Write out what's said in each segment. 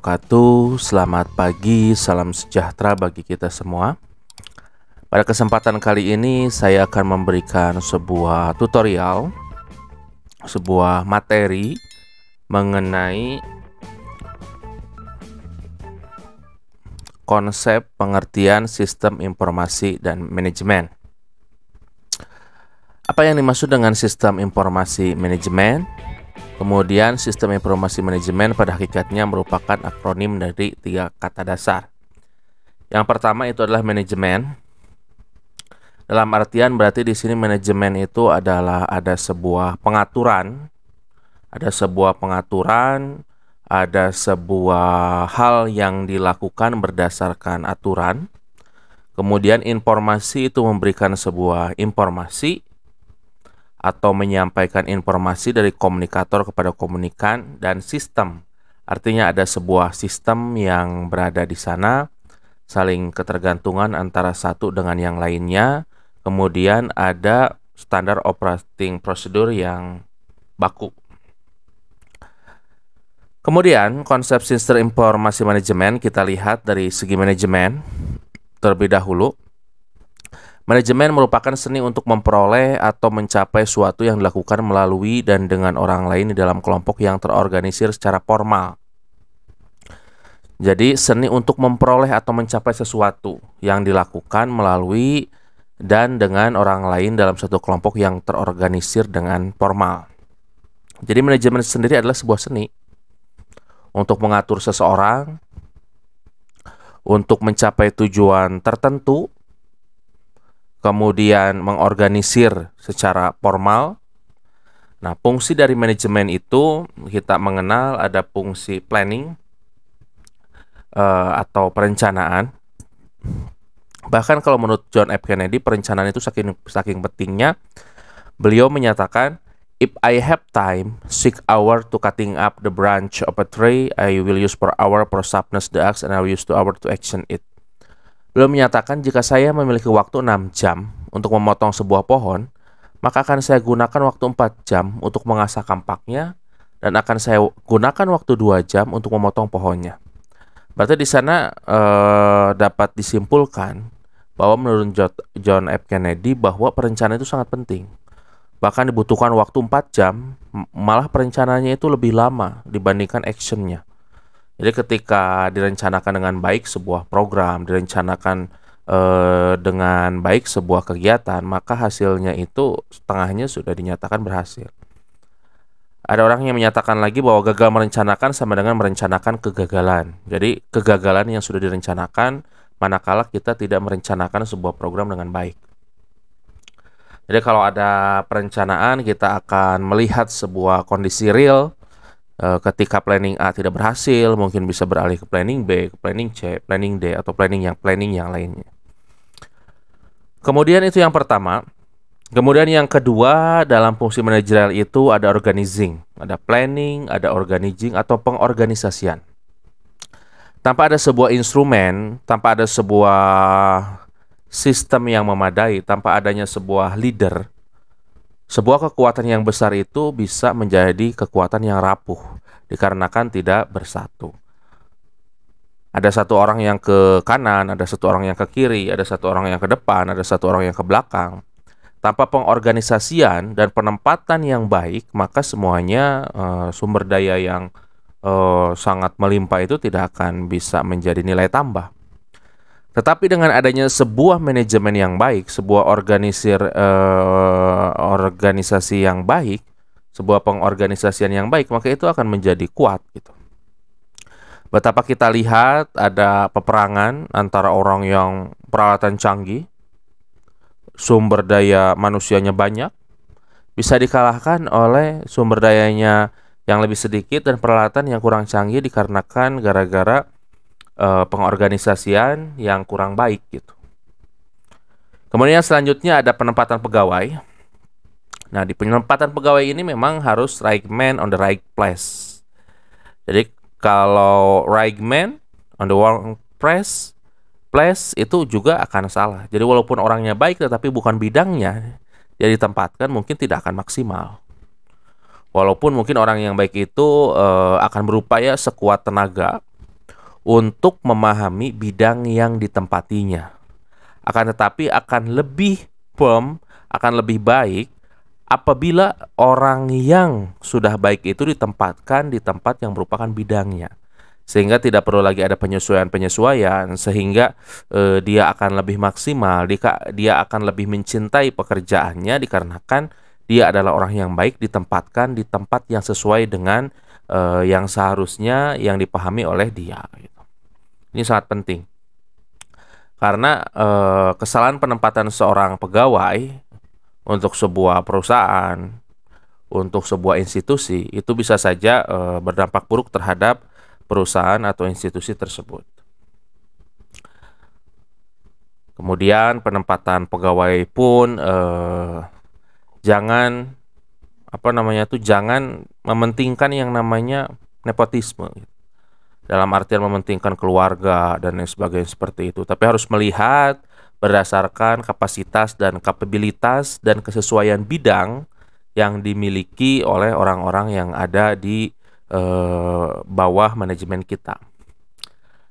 wabarakatuh. Selamat pagi, salam sejahtera bagi kita semua. Pada kesempatan kali ini saya akan memberikan sebuah tutorial, sebuah materi mengenai konsep pengertian sistem informasi dan manajemen. Apa yang dimaksud dengan sistem informasi manajemen? Kemudian sistem informasi manajemen pada hakikatnya merupakan akronim dari 3 kata dasar. Yang pertama itu adalah manajemen. Dalam artian berarti di sini manajemen itu adalah ada sebuah pengaturan, ada sebuah hal yang dilakukan berdasarkan aturan. Kemudian informasi itu memberikan sebuah informasi atau menyampaikan informasi dari komunikator kepada komunikan, dan sistem. Artinya ada sebuah sistem yang berada di sana, saling ketergantungan antara satu dengan yang lainnya. Kemudian ada standar operating procedure yang baku. Kemudian konsep sistem informasi manajemen kita lihat dari segi manajemen terlebih dahulu. Manajemen merupakan seni untuk memperoleh atau mencapai suatu yang dilakukan melalui dan dengan orang lain di dalam kelompok yang terorganisir secara formal. Jadi seni untuk memperoleh atau mencapai sesuatu yang dilakukan melalui dan dengan orang lain dalam satu kelompok yang terorganisir dengan formal. Jadi manajemen sendiri adalah sebuah seni untuk mengatur seseorang, untuk mencapai tujuan tertentu, kemudian mengorganisir secara formal. Nah, fungsi dari manajemen itu kita mengenal ada fungsi planning atau perencanaan. Bahkan kalau menurut John F. Kennedy, perencanaan itu saking pentingnya, beliau menyatakan, "If I have time, 6 hours to cutting up the branch of a tree, I will use 4 hours for sharpness the axe, and I will use 2 hours to action it." Beliau menyatakan jika saya memiliki waktu 6 jam untuk memotong sebuah pohon, maka akan saya gunakan waktu 4 jam untuk mengasah kampaknya, dan akan saya gunakan waktu 2 jam untuk memotong pohonnya. Berarti di sana dapat disimpulkan bahwa menurut John F. Kennedy bahwa perencanaan itu sangat penting. Bahkan dibutuhkan waktu 4 jam, malah perencanaannya itu lebih lama dibandingkan actionnya. Jadi ketika direncanakan dengan baik sebuah program, direncanakan dengan baik sebuah kegiatan, maka hasilnya itu setengahnya sudah dinyatakan berhasil. Ada orang yang menyatakan lagi bahwa gagal merencanakan sama dengan merencanakan kegagalan. Jadi kegagalan yang sudah direncanakan manakala kita tidak merencanakan sebuah program dengan baik. Jadi kalau ada perencanaan, kita akan melihat sebuah kondisi real. Ketika planning A tidak berhasil, mungkin bisa beralih ke planning B, ke planning C, planning D, atau planning yang lainnya. Kemudian itu yang pertama. Kemudian yang kedua, dalam fungsi manajerial itu ada organizing, ada planning, ada organizing atau pengorganisasian. Tanpa ada sebuah instrumen, tanpa ada sebuah sistem yang memadai, tanpa adanya sebuah leader, sebuah kekuatan yang besar itu bisa menjadi kekuatan yang rapuh dikarenakan tidak bersatu. Ada satu orang yang ke kanan, ada satu orang yang ke kiri, ada satu orang yang ke depan, ada satu orang yang ke belakang. Tanpa pengorganisasian dan penempatan yang baik, maka semuanya sumber daya yang sangat melimpah itu tidak akan bisa menjadi nilai tambah. Tetapi dengan adanya sebuah manajemen yang baik, sebuah organisasi yang baik, sebuah pengorganisasian yang baik, maka itu akan menjadi kuat gitu. Betapa kita lihat ada peperangan antara orang yang peralatan canggih, sumber daya manusianya banyak, bisa dikalahkan oleh sumber dayanya yang lebih sedikit dan peralatan yang kurang canggih dikarenakan gara-gara pengorganisasian yang kurang baik gitu. Kemudian selanjutnya ada penempatan pegawai. Nah, di penempatan pegawai ini memang harus right man on the right place. Jadi kalau right man on the wrong place itu juga akan salah. Jadi walaupun orangnya baik tetapi bukan bidangnya dia ditempatkan, mungkin tidak akan maksimal. Walaupun mungkin orang yang baik itu akan berupaya sekuat tenaga untuk memahami bidang yang ditempatinya. Akan tetapi akan lebih firm, akan lebih baik apabila orang yang sudah baik itu ditempatkan di tempat yang merupakan bidangnya. Sehingga tidak perlu lagi ada penyesuaian-penyesuaian, sehingga dia akan lebih maksimal, dia akan lebih mencintai pekerjaannya dikarenakan dia adalah orang yang baik ditempatkan di tempat yang sesuai dengan yang seharusnya yang dipahami oleh dia gitu. Ini sangat penting. Karena kesalahan penempatan seorang pegawai untuk sebuah perusahaan, untuk sebuah institusi, itu bisa saja berdampak buruk terhadap perusahaan atau institusi tersebut. Kemudian penempatan pegawai pun jangan jangan mementingkan yang namanya nepotisme. Dalam artian mementingkan keluarga dan lain sebagainya seperti itu. Tapi harus melihat berdasarkan kapasitas dan kapabilitas dan kesesuaian bidang yang dimiliki oleh orang-orang yang ada di bawah manajemen kita.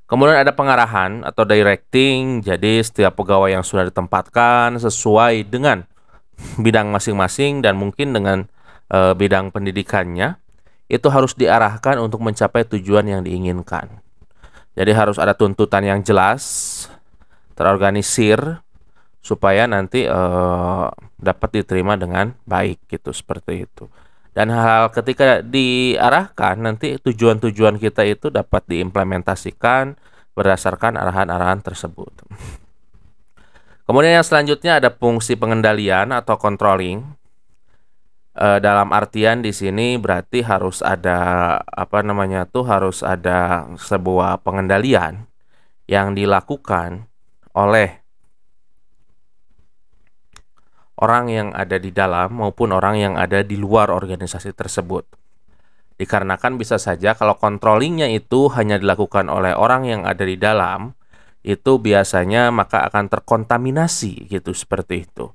Kemudian ada pengarahan atau directing, jadi setiap pegawai yang sudah ditempatkan sesuai dengan bidang masing-masing dan mungkin dengan bidang pendidikannya, itu harus diarahkan untuk mencapai tujuan yang diinginkan. Jadi harus ada tuntutan yang jelas, terorganisir, supaya nanti dapat diterima dengan baik gitu, seperti itu. Dan hal ketika diarahkan, nanti tujuan-tujuan kita itu dapat diimplementasikan berdasarkan arahan-arahan tersebut. Kemudian yang selanjutnya ada fungsi pengendalian atau controlling. Dalam artian di sini berarti harus ada harus ada sebuah pengendalian yang dilakukan oleh orang yang ada di dalam maupun orang yang ada di luar organisasi tersebut. Dikarenakan bisa saja kalau controllingnya itu hanya dilakukan oleh orang yang ada di dalam, itu biasanya maka akan terkontaminasi gitu, seperti itu.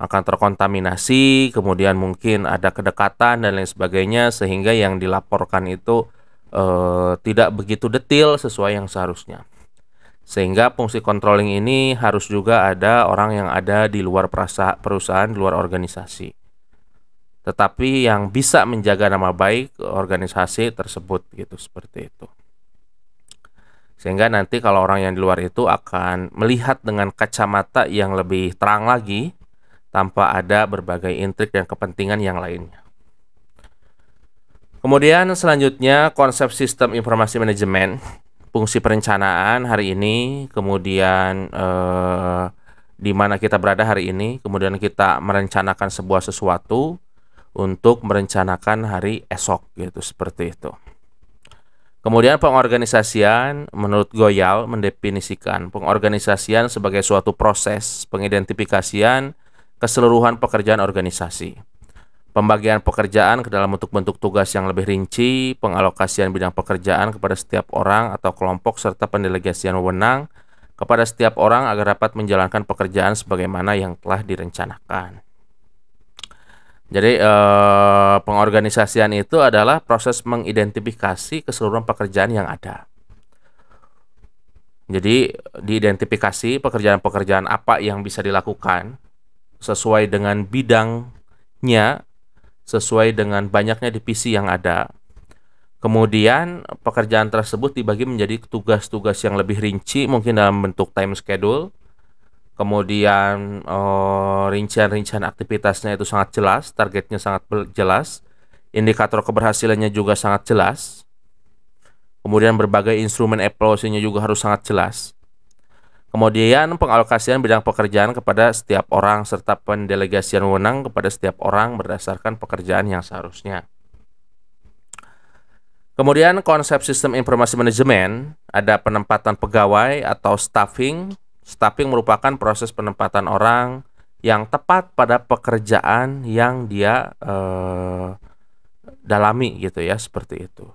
Akan terkontaminasi, kemudian mungkin ada kedekatan dan lain sebagainya, sehingga yang dilaporkan itu tidak begitu detail sesuai yang seharusnya. Sehingga fungsi controlling ini harus juga ada orang yang ada di luar perusahaan, di luar organisasi, tetapi yang bisa menjaga nama baik organisasi tersebut gitu, seperti itu. Sehingga nanti kalau orang yang di luar itu akan melihat dengan kacamata yang lebih terang lagi, tanpa ada berbagai intrik dan kepentingan yang lainnya. Kemudian selanjutnya konsep sistem informasi manajemen, fungsi perencanaan hari ini, kemudian di mana kita berada hari ini, kemudian kita merencanakan sebuah sesuatu untuk merencanakan hari esok gitu, seperti itu. Kemudian pengorganisasian, menurut Goyal mendefinisikan pengorganisasian sebagai suatu proses pengidentifikasian keseluruhan pekerjaan organisasi, pembagian pekerjaan ke dalam bentuk tugas yang lebih rinci, pengalokasian bidang pekerjaan kepada setiap orang atau kelompok, serta pendelegasian wewenang kepada setiap orang agar dapat menjalankan pekerjaan sebagaimana yang telah direncanakan. Jadi pengorganisasian itu adalah proses mengidentifikasi keseluruhan pekerjaan yang ada. Jadi diidentifikasi pekerjaan-pekerjaan apa yang bisa dilakukan sesuai dengan bidangnya, sesuai dengan banyaknya divisi yang ada. Kemudian pekerjaan tersebut dibagi menjadi tugas-tugas yang lebih rinci, mungkin dalam bentuk time schedule. Kemudian rincian-rincian aktivitasnya itu sangat jelas, targetnya sangat jelas, indikator keberhasilannya juga sangat jelas. Kemudian berbagai instrumen evaluasinya juga harus sangat jelas. Kemudian pengalokasian bidang pekerjaan kepada setiap orang serta pendelegasian wewenang kepada setiap orang berdasarkan pekerjaan yang seharusnya. Kemudian konsep sistem informasi manajemen, ada penempatan pegawai atau staffing. Staffing merupakan proses penempatan orang yang tepat pada pekerjaan yang dia dalami gitu ya, seperti itu.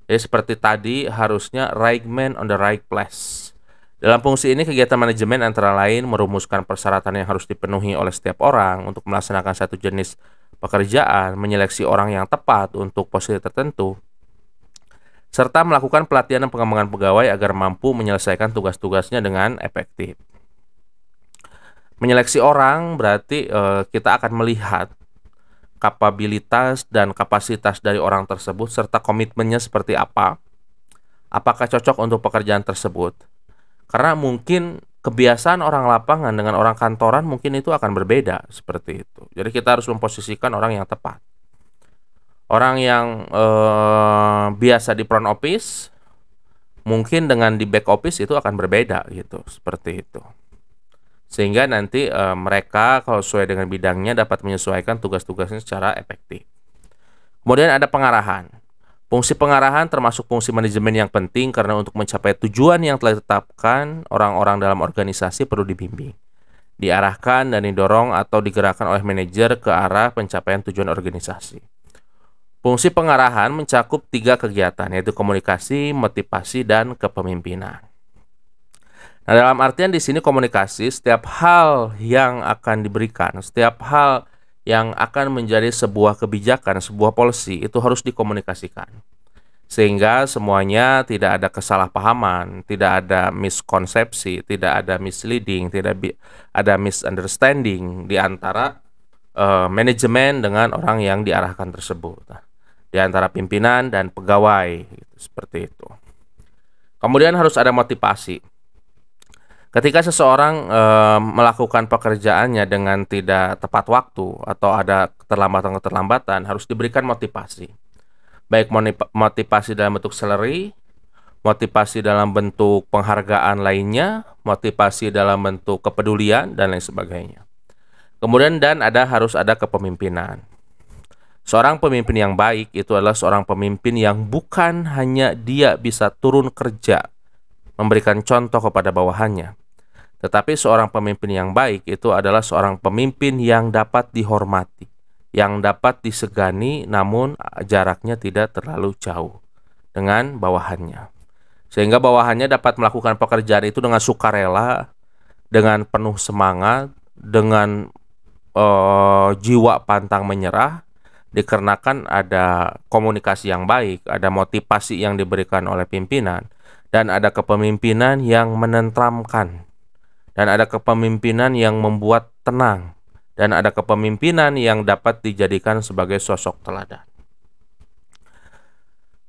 Jadi seperti tadi, harusnya right man on the right place. Dalam fungsi ini, kegiatan manajemen antara lain merumuskan persyaratan yang harus dipenuhi oleh setiap orang untuk melaksanakan satu jenis pekerjaan, menyeleksi orang yang tepat untuk posisi tertentu, serta melakukan pelatihan dan pengembangan pegawai agar mampu menyelesaikan tugas-tugasnya dengan efektif. Menyeleksi orang berarti kita akan melihat kapabilitas dan kapasitas dari orang tersebut serta komitmennya seperti apa. Apakah cocok untuk pekerjaan tersebut? Karena mungkin kebiasaan orang lapangan dengan orang kantoran mungkin itu akan berbeda seperti itu. Jadi kita harus memposisikan orang yang tepat. Orang yang biasa di front office mungkin dengan di back office itu akan berbeda gitu, seperti itu. Sehingga nanti mereka kalau sesuai dengan bidangnya dapat menyesuaikan tugas-tugasnya secara efektif. Kemudian ada pengarahan. Fungsi pengarahan termasuk fungsi manajemen yang penting karena untuk mencapai tujuan yang telah ditetapkan, orang-orang dalam organisasi perlu dibimbing, diarahkan dan didorong atau digerakkan oleh manajer ke arah pencapaian tujuan organisasi. Fungsi pengarahan mencakup 3 kegiatan, yaitu komunikasi, motivasi, dan kepemimpinan. Nah, dalam artian di sini komunikasi, setiap hal yang akan diberikan, setiap hal yang akan menjadi sebuah kebijakan, sebuah policy, itu harus dikomunikasikan. Sehingga semuanya tidak ada kesalahpahaman, tidak ada miskonsepsi, tidak ada misleading, tidak ada misunderstanding di antara manajemen dengan orang yang diarahkan tersebut. Di antara pimpinan dan pegawai, gitu, seperti itu. Kemudian harus ada motivasi. Ketika seseorang melakukan pekerjaannya dengan tidak tepat waktu atau ada keterlambatan-keterlambatan, harus diberikan motivasi. Baik motivasi dalam bentuk salary, motivasi dalam bentuk penghargaan lainnya, motivasi dalam bentuk kepedulian, dan lain sebagainya. Kemudian harus ada kepemimpinan. Seorang pemimpin yang baik itu adalah seorang pemimpin yang bukan hanya dia bisa turun kerja, memberikan contoh kepada bawahannya. Tetapi seorang pemimpin yang baik itu adalah seorang pemimpin yang dapat dihormati, yang dapat disegani namun jaraknya tidak terlalu jauh dengan bawahannya. Sehingga bawahannya dapat melakukan pekerjaan itu dengan sukarela, dengan penuh semangat, dengan jiwa pantang menyerah, dikarenakan ada komunikasi yang baik, ada motivasi yang diberikan oleh pimpinan, dan ada kepemimpinan yang menenteramkan, dan ada kepemimpinan yang membuat tenang, dan ada kepemimpinan yang dapat dijadikan sebagai sosok teladan.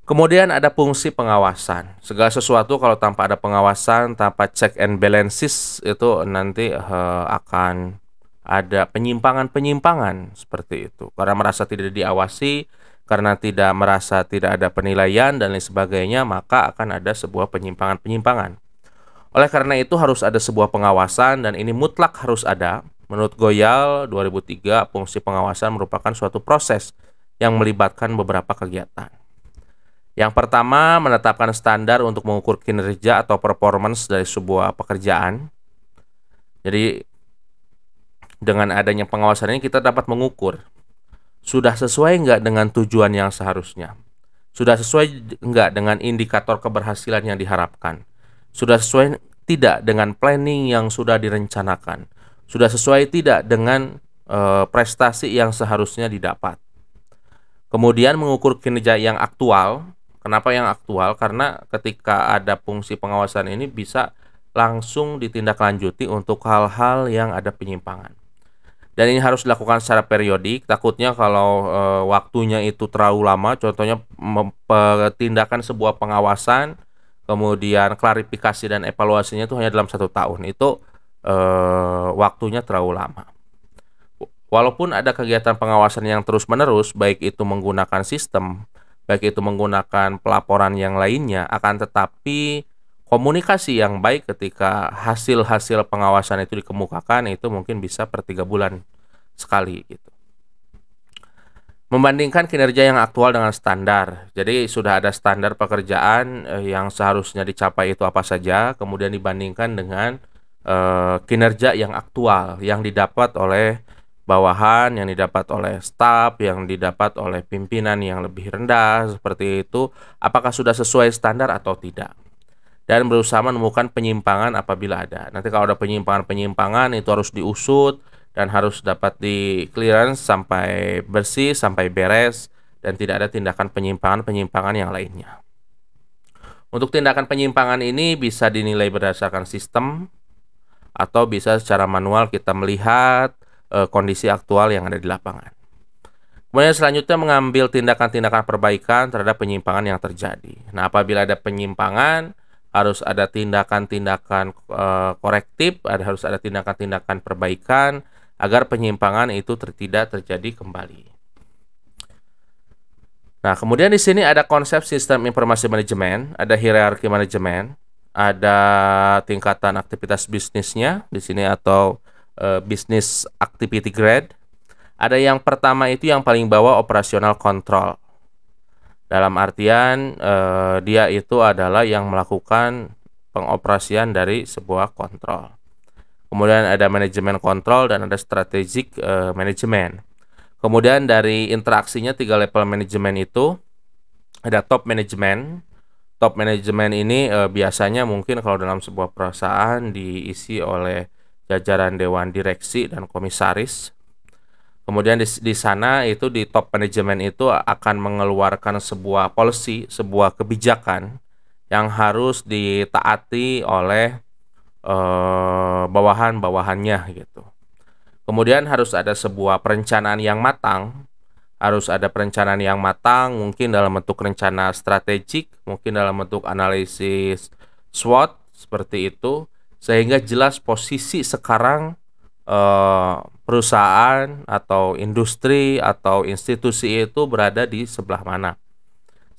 Kemudian ada fungsi pengawasan. Segala sesuatu kalau tanpa ada pengawasan, tanpa check and balances, itu nanti akan ada penyimpangan-penyimpangan seperti itu. Karena merasa tidak diawasi, karena tidak merasa tidak ada penilaian dan lain sebagainya, maka akan ada sebuah penyimpangan-penyimpangan. Oleh karena itu harus ada sebuah pengawasan dan ini mutlak harus ada. Menurut Goyal 2003, fungsi pengawasan merupakan suatu proses yang melibatkan beberapa kegiatan. Yang pertama, menetapkan standar untuk mengukur kinerja atau performance dari sebuah pekerjaan. Jadi dengan adanya pengawasan ini kita dapat mengukur sudah sesuai nggak dengan tujuan yang seharusnya, sudah sesuai nggak dengan indikator keberhasilan yang diharapkan, sudah sesuai tidak dengan planning yang sudah direncanakan, sudah sesuai tidak dengan prestasi yang seharusnya didapat. Kemudian mengukur kinerja yang aktual. Kenapa yang aktual? Karena ketika ada fungsi pengawasan ini bisa langsung ditindaklanjuti untuk hal-hal yang ada penyimpangan. Dan ini harus dilakukan secara periodik. Takutnya kalau waktunya itu terlalu lama, contohnya tindakan sebuah pengawasan, kemudian klarifikasi dan evaluasinya itu hanya dalam 1 tahun, itu waktunya terlalu lama. Walaupun ada kegiatan pengawasan yang terus-menerus, baik itu menggunakan sistem, baik itu menggunakan pelaporan yang lainnya, akan tetapi komunikasi yang baik ketika hasil-hasil pengawasan itu dikemukakan itu mungkin bisa per 3 bulan sekali gitu. Membandingkan kinerja yang aktual dengan standar. Jadi sudah ada standar pekerjaan yang seharusnya dicapai itu apa saja, kemudian dibandingkan dengan kinerja yang aktual yang didapat oleh bawahan, yang didapat oleh staf, yang didapat oleh pimpinan yang lebih rendah seperti itu, apakah sudah sesuai standar atau tidak. Dan berusaha menemukan penyimpangan apabila ada. Nanti kalau ada penyimpangan-penyimpangan itu harus diusut dan harus dapat di clearance sampai bersih, sampai beres, dan tidak ada tindakan penyimpangan-penyimpangan yang lainnya. Untuk tindakan penyimpangan ini bisa dinilai berdasarkan sistem atau bisa secara manual kita melihat kondisi aktual yang ada di lapangan. Kemudian selanjutnya mengambil tindakan-tindakan perbaikan terhadap penyimpangan yang terjadi. Nah, apabila ada penyimpangan, harus ada tindakan-tindakan korektif, harus ada tindakan-tindakan perbaikan agar penyimpangan itu tidak terjadi kembali. Nah, kemudian di sini ada konsep sistem informasi manajemen, ada hierarki manajemen, ada tingkatan aktivitas bisnisnya di sini atau business activity grade. Ada yang pertama itu yang paling bawah operasional control. Dalam artian dia itu adalah yang melakukan pengoperasian dari sebuah kontrol. Kemudian ada manajemen kontrol dan ada strategic manajemen. Kemudian dari interaksinya 3 level manajemen itu ada top manajemen. Top manajemen ini biasanya mungkin kalau dalam sebuah perusahaan diisi oleh jajaran dewan direksi dan komisaris. Kemudian di sana itu di top manajemen itu akan mengeluarkan sebuah policy, sebuah kebijakan yang harus ditaati oleh bawahan-bawahannya gitu. Kemudian harus ada sebuah perencanaan yang matang, mungkin dalam bentuk rencana strategik, mungkin dalam bentuk analisis SWOT seperti itu, sehingga jelas posisi sekarang perusahaan atau industri atau institusi itu berada di sebelah mana,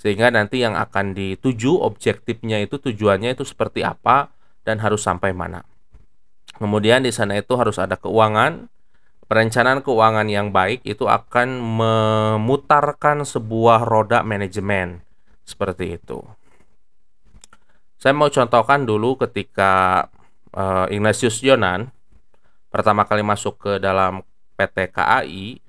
sehingga nanti yang akan dituju objektifnya itu tujuannya itu seperti apa dan harus sampai mana. Kemudian di sana itu harus ada keuangan. Perencanaan keuangan yang baik itu akan memutarkan sebuah roda manajemen seperti itu. Saya mau contohkan dulu ketika Ignatius Jonan pertama kali masuk ke dalam PT KAI,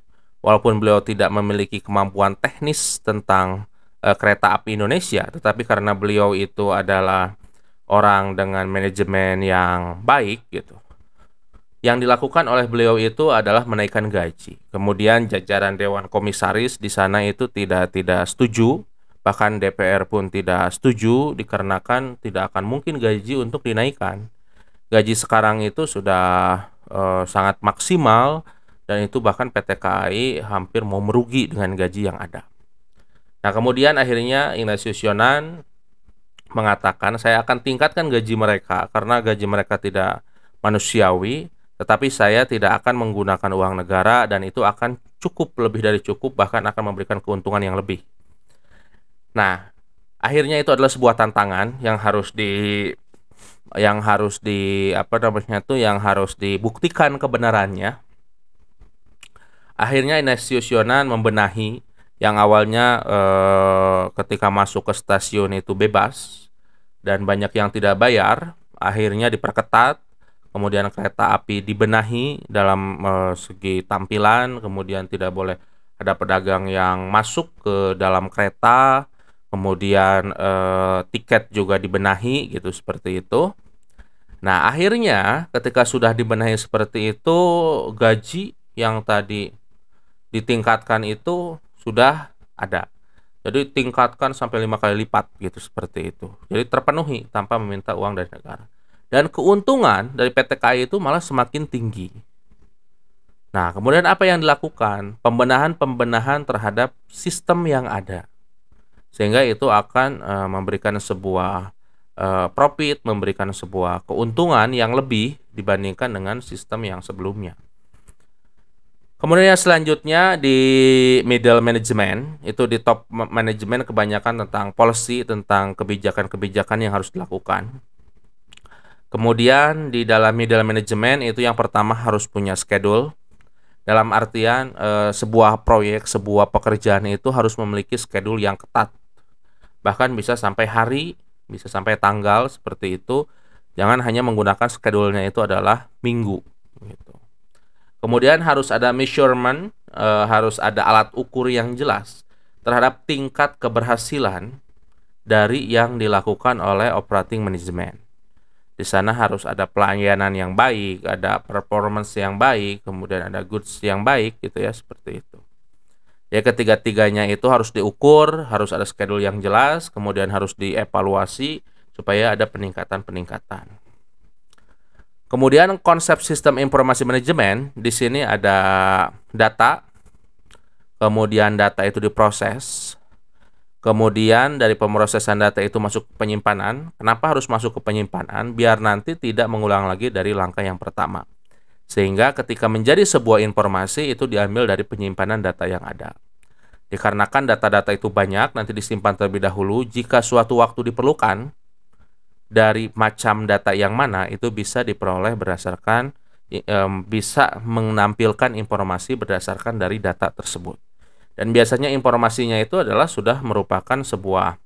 walaupun beliau tidak memiliki kemampuan teknis tentang kereta api Indonesia, tetapi karena beliau itu adalah orang dengan manajemen yang baik gitu. Yang dilakukan oleh beliau itu adalah menaikkan gaji. Kemudian jajaran dewan komisaris di sana itu tidak setuju, bahkan DPR pun tidak setuju dikarenakan tidak akan mungkin gaji untuk dinaikkan. Gaji sekarang itu sudah sangat maksimal dan itu bahkan PT KAI hampir mau merugi dengan gaji yang ada. Nah, kemudian akhirnya Ignatius Jonan mengatakan saya akan tingkatkan gaji mereka karena gaji mereka tidak manusiawi, tetapi saya tidak akan menggunakan uang negara dan itu akan cukup, lebih dari cukup, bahkan akan memberikan keuntungan yang lebih. Nah, akhirnya itu adalah sebuah tantangan yang harus dibuktikan kebenarannya. Akhirnya Ignatius Jonan membenahi yang awalnya ketika masuk ke stasiun itu bebas dan banyak yang tidak bayar, akhirnya diperketat. Kemudian kereta api dibenahi dalam segi tampilan, kemudian tidak boleh ada pedagang yang masuk ke dalam kereta, kemudian tiket juga dibenahi gitu, seperti itu. Nah, akhirnya ketika sudah dibenahi seperti itu, gaji yang tadi ditingkatkan itu sudah ada. Jadi tingkatkan sampai 5 kali lipat gitu, seperti itu. Jadi terpenuhi tanpa meminta uang dari negara. Dan keuntungan dari PT KAI itu malah semakin tinggi. Nah, kemudian apa yang dilakukan? Pembenahan terhadap sistem yang ada. Sehingga itu akan memberikan sebuah profit, memberikan sebuah keuntungan yang lebih dibandingkan dengan sistem yang sebelumnya. Kemudian yang selanjutnya di middle management, itu di top management kebanyakan tentang policy, tentang kebijakan-kebijakan yang harus dilakukan. Kemudian di dalam middle management itu yang pertama harus punya schedule. Dalam artian sebuah proyek, sebuah pekerjaan itu harus memiliki schedule yang ketat. Bahkan bisa sampai hari, bisa sampai tanggal, seperti itu. Jangan hanya menggunakan schedule-nya itu adalah minggu gitu. Kemudian harus ada measurement, harus ada alat ukur yang jelas terhadap tingkat keberhasilan dari yang dilakukan oleh operating management. Di sana harus ada pelayanan yang baik, ada performance yang baik, kemudian ada goods yang baik gitu ya, seperti itu. Ya, ketiga-tiganya itu harus diukur, harus ada schedule yang jelas, kemudian harus dievaluasi supaya ada peningkatan-peningkatan. Kemudian konsep sistem informasi manajemen, di sini ada data, kemudian data itu diproses, kemudian dari pemrosesan data itu masuk ke penyimpanan. Kenapa harus masuk ke penyimpanan? Biar nanti tidak mengulang lagi dari langkah yang pertama. Sehingga ketika menjadi sebuah informasi itu diambil dari penyimpanan data yang ada. Dikarenakan data-data itu banyak, nanti disimpan terlebih dahulu. Jika suatu waktu diperlukan, dari macam data yang mana itu bisa diperoleh berdasarkan, bisa menampilkan informasi berdasarkan dari data tersebut. Dan biasanya informasinya itu adalah sudah merupakan sebuah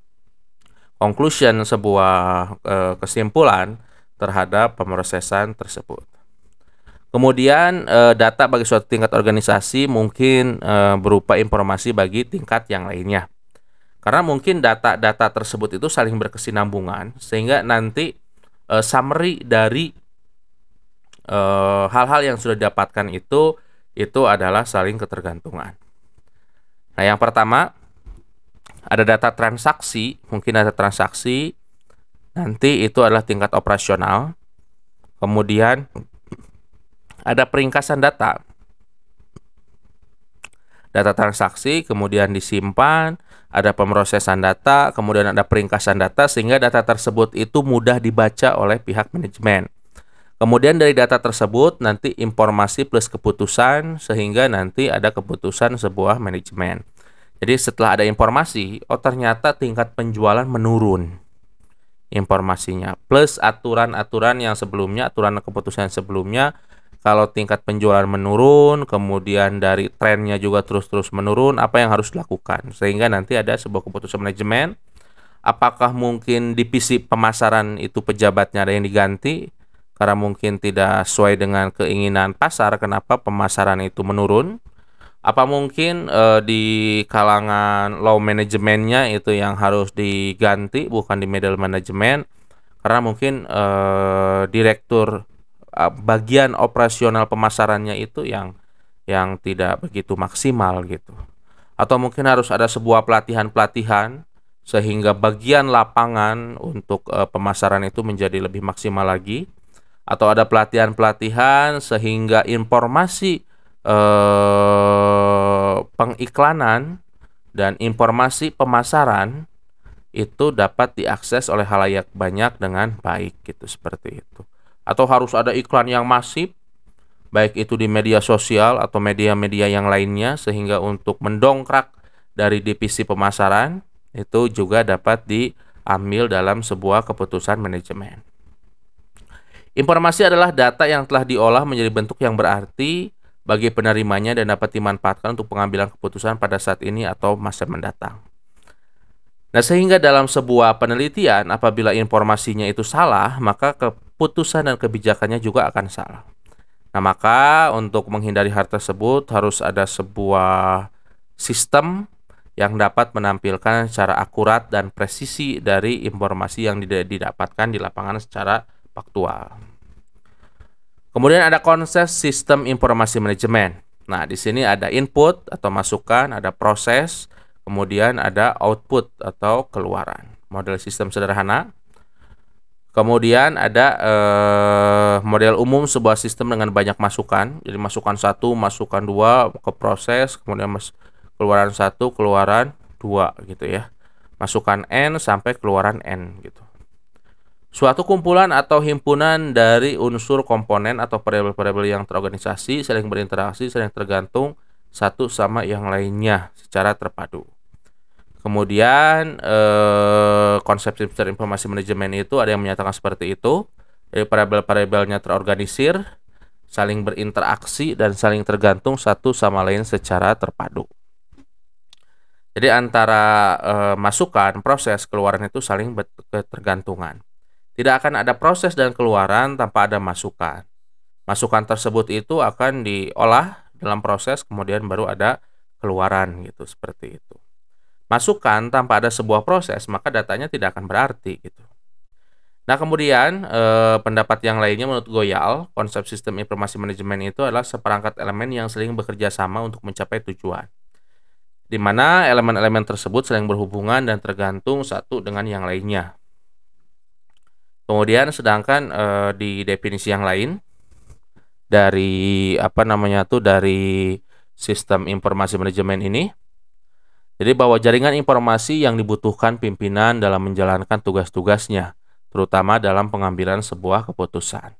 conclusion, sebuah kesimpulan terhadap pemrosesan tersebut. Kemudian data bagi suatu tingkat organisasi mungkin berupa informasi bagi tingkat yang lainnya. Karena mungkin data-data tersebut itu saling berkesinambungan sehingga nanti summary dari hal-hal yang sudah didapatkan itu adalah saling ketergantungan. Nah, yang pertama ada data transaksi, mungkin data transaksi nanti itu adalah tingkat operasional. Kemudian ada peringkasan data transaksi, kemudian disimpan, ada pemrosesan data, kemudian ada peringkasan data sehingga data tersebut itu mudah dibaca oleh pihak manajemen. Kemudian dari data tersebut nanti informasi plus keputusan sehingga nanti ada keputusan sebuah manajemen. Jadi setelah ada informasi, oh ternyata tingkat penjualan menurun informasinya, plus aturan-aturan yang sebelumnya, aturan keputusan sebelumnya. Kalau tingkat penjualan menurun, kemudian dari trennya juga terus-terus menurun, apa yang harus dilakukan? Sehingga nanti ada sebuah keputusan manajemen, apakah mungkin divisi pemasaran itu pejabatnya ada yang diganti, karena mungkin tidak sesuai dengan keinginan pasar, kenapa pemasaran itu menurun? Apa mungkin di kalangan low manajemennya itu yang harus diganti, bukan di middle management, karena mungkin direktur bagian operasional pemasarannya itu yang tidak begitu maksimal gitu. Atau mungkin harus ada sebuah pelatihan-pelatihan sehingga bagian lapangan untuk pemasaran itu menjadi lebih maksimal lagi. Atau ada pelatihan-pelatihan sehingga informasi pengiklanan dan informasi pemasaran itu dapat diakses oleh khalayak banyak dengan baik gitu, seperti itu. Atau harus ada iklan yang masif, baik itu di media sosial atau media-media yang lainnya, sehingga untuk mendongkrak dari divisi pemasaran itu juga dapat diambil dalam sebuah keputusan manajemen. Informasi adalah data yang telah diolah menjadi bentuk yang berarti bagi penerimanya dan dapat dimanfaatkan untuk pengambilan keputusan pada saat ini atau masa mendatang. Nah, sehingga dalam sebuah penelitian apabila informasinya itu salah, maka keputusan dan kebijakannya juga akan salah. Nah, maka untuk menghindari hal tersebut harus ada sebuah sistem yang dapat menampilkan secara akurat dan presisi dari informasi yang didapatkan di lapangan secara faktual. Kemudian ada konsep sistem informasi manajemen. Nah, di sini ada input atau masukan, ada proses, kemudian ada output atau keluaran. Model sistem sederhana. Kemudian ada model umum sebuah sistem dengan banyak masukan. Jadi masukan 1, masukan 2 ke proses, kemudian keluaran 1, keluaran 2 gitu ya. Masukan N sampai keluaran N gitu. Suatu kumpulan atau himpunan dari unsur komponen atau variabel-variabel yang terorganisasi, saling berinteraksi, saling tergantung satu sama yang lainnya secara terpadu. Kemudian konsep sistem informasi manajemen itu ada yang menyatakan seperti itu. Jadi variabel-variabelnya terorganisir, saling berinteraksi dan saling tergantung satu sama lain secara terpadu. Jadi antara masukan, proses, keluaran itu saling bertergantungan. Tidak akan ada proses dan keluaran tanpa ada masukan. Masukan tersebut itu akan diolah dalam proses, kemudian baru ada keluaran gitu, seperti itu. Masukan tanpa ada sebuah proses, maka datanya tidak akan berarti gitu. Nah, kemudian pendapat yang lainnya menurut Goyal, konsep sistem informasi manajemen itu adalah seperangkat elemen yang saling bekerja sama untuk mencapai tujuan. di mana elemen-elemen tersebut saling berhubungan dan tergantung satu dengan yang lainnya. Kemudian sedangkan di definisi yang lain dari dari sistem informasi manajemen ini, jadi bahwa jaringan informasi yang dibutuhkan pimpinan dalam menjalankan tugas-tugasnya, terutama dalam pengambilan sebuah keputusan.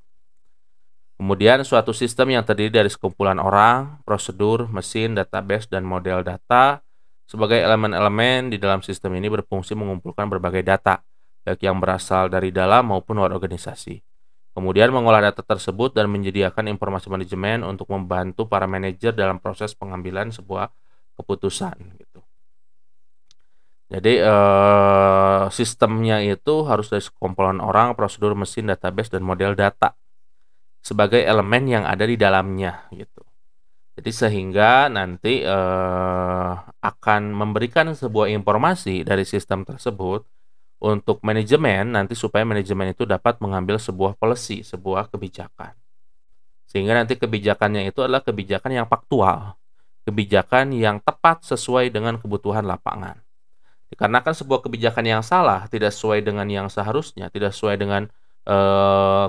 Kemudian suatu sistem yang terdiri dari sekumpulan orang, prosedur, mesin, database, dan model data sebagai elemen-elemen di dalam sistem ini berfungsi mengumpulkan berbagai data, baik yang berasal dari dalam maupun luar organisasi. Kemudian mengolah data tersebut dan menyediakan informasi manajemen untuk membantu para manajer dalam proses pengambilan sebuah keputusan. Gitu. Jadi sistemnya itu harus dari sekumpulan orang, prosedur, mesin, database, dan model data sebagai elemen yang ada di dalamnya. Gitu. Jadi sehingga nanti akan memberikan sebuah informasi dari sistem tersebut untuk manajemen nanti supaya manajemen itu dapat mengambil sebuah policy, sebuah kebijakan. Sehingga nanti kebijakannya itu adalah kebijakan yang faktual, kebijakan yang tepat sesuai dengan kebutuhan lapangan. Dikarenakan sebuah kebijakan yang salah, tidak sesuai dengan yang seharusnya, tidak sesuai dengan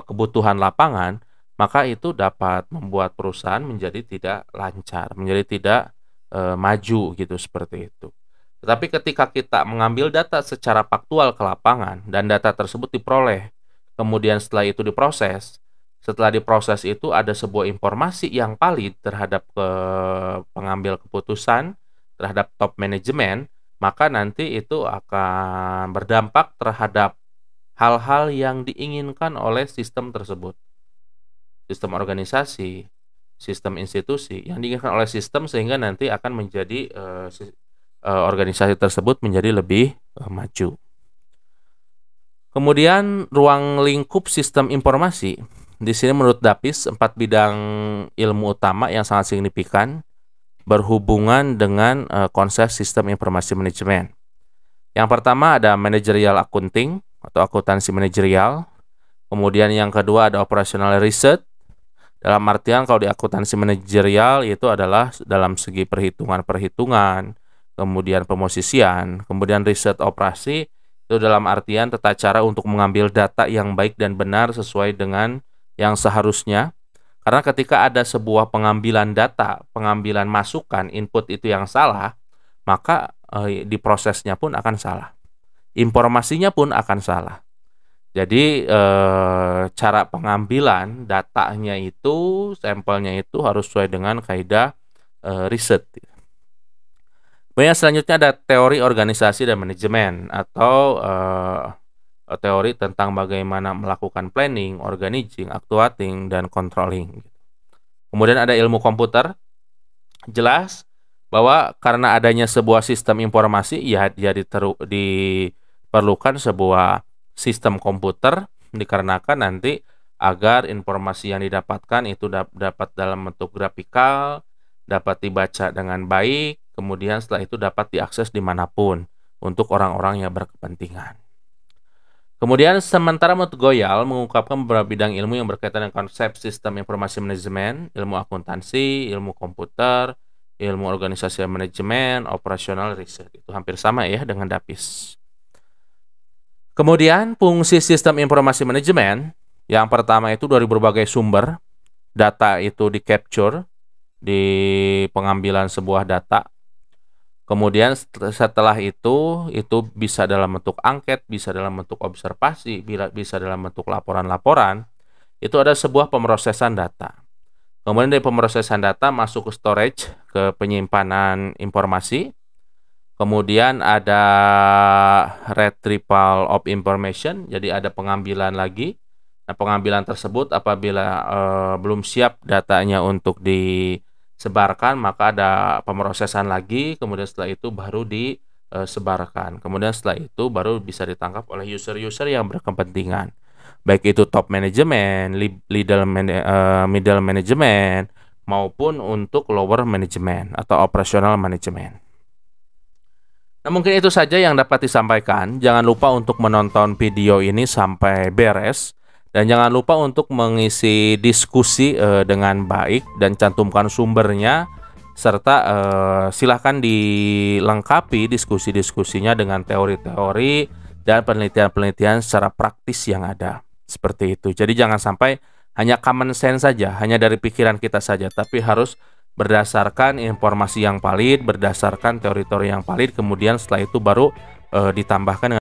kebutuhan lapangan, maka itu dapat membuat perusahaan menjadi tidak lancar, menjadi tidak maju gitu seperti itu. Tetapi ketika kita mengambil data secara faktual ke lapangan dan data tersebut diperoleh, kemudian setelah itu diproses, setelah diproses itu ada sebuah informasi yang valid terhadap pengambil keputusan, terhadap top manajemen, maka nanti itu akan berdampak terhadap hal-hal yang diinginkan oleh sistem tersebut. Sistem organisasi, sistem institusi yang diinginkan oleh sistem sehingga nanti akan menjadi organisasi tersebut menjadi lebih maju. Kemudian ruang lingkup sistem informasi. Di sini menurut Dapis 4 bidang ilmu utama yang sangat signifikan berhubungan dengan konsep sistem informasi manajemen. Yang pertama ada managerial accounting atau akuntansi manajerial. Kemudian yang kedua ada operational research. Dalam artian kalau di akuntansi manajerial itu adalah dalam segi perhitungan-perhitungan, kemudian pemosisian, kemudian riset operasi itu dalam artian tata cara untuk mengambil data yang baik dan benar sesuai dengan yang seharusnya. Karena ketika ada sebuah pengambilan data, pengambilan masukan, input itu yang salah, maka di prosesnya pun akan salah. Informasinya pun akan salah. Jadi cara pengambilan datanya itu, sampelnya itu harus sesuai dengan kaidah riset. Kemudian selanjutnya ada teori organisasi dan manajemen atau teori tentang bagaimana melakukan planning, organizing, actuating, dan controlling. Kemudian ada ilmu komputer. Jelas bahwa karena adanya sebuah sistem informasi, ya diperlukan sebuah sistem komputer dikarenakan nanti agar informasi yang didapatkan itu dapat dalam bentuk grafikal, dapat dibaca dengan baik, kemudian setelah itu dapat diakses dimanapun untuk orang-orang yang berkepentingan. Kemudian sementara menurut Goyal mengungkapkan beberapa bidang ilmu yang berkaitan dengan konsep sistem informasi manajemen, ilmu akuntansi, ilmu komputer, ilmu organisasi dan manajemen, operasional riset. Itu hampir sama ya dengan Dapis. Kemudian fungsi sistem informasi manajemen yang pertama itu dari berbagai sumber data itu di-capture di pengambilan sebuah data. Kemudian setelah itu bisa dalam bentuk angket, bisa dalam bentuk observasi, bisa dalam bentuk laporan-laporan. Itu ada sebuah pemrosesan data. Kemudian dari pemrosesan data masuk ke storage, ke penyimpanan informasi. Kemudian ada retrieval of information, jadi ada pengambilan lagi. Nah, pengambilan tersebut apabila belum siap datanya untuk disebarkan, maka ada pemrosesan lagi, kemudian setelah itu baru disebarkan. Kemudian setelah itu baru bisa ditangkap oleh user-user yang berkepentingan. Baik itu top management, middle management, maupun untuk lower management atau operational management. Nah, mungkin itu saja yang dapat disampaikan. Jangan lupa untuk menonton video ini sampai beres. Dan jangan lupa untuk mengisi diskusi dengan baik dan cantumkan sumbernya serta silahkan dilengkapi diskusi-diskusinya dengan teori-teori dan penelitian-penelitian secara praktis yang ada. Seperti itu. Jadi jangan sampai hanya common sense saja, hanya dari pikiran kita saja, tapi harus berdasarkan informasi yang valid, berdasarkan teori-teori yang valid, kemudian setelah itu baru ditambahkan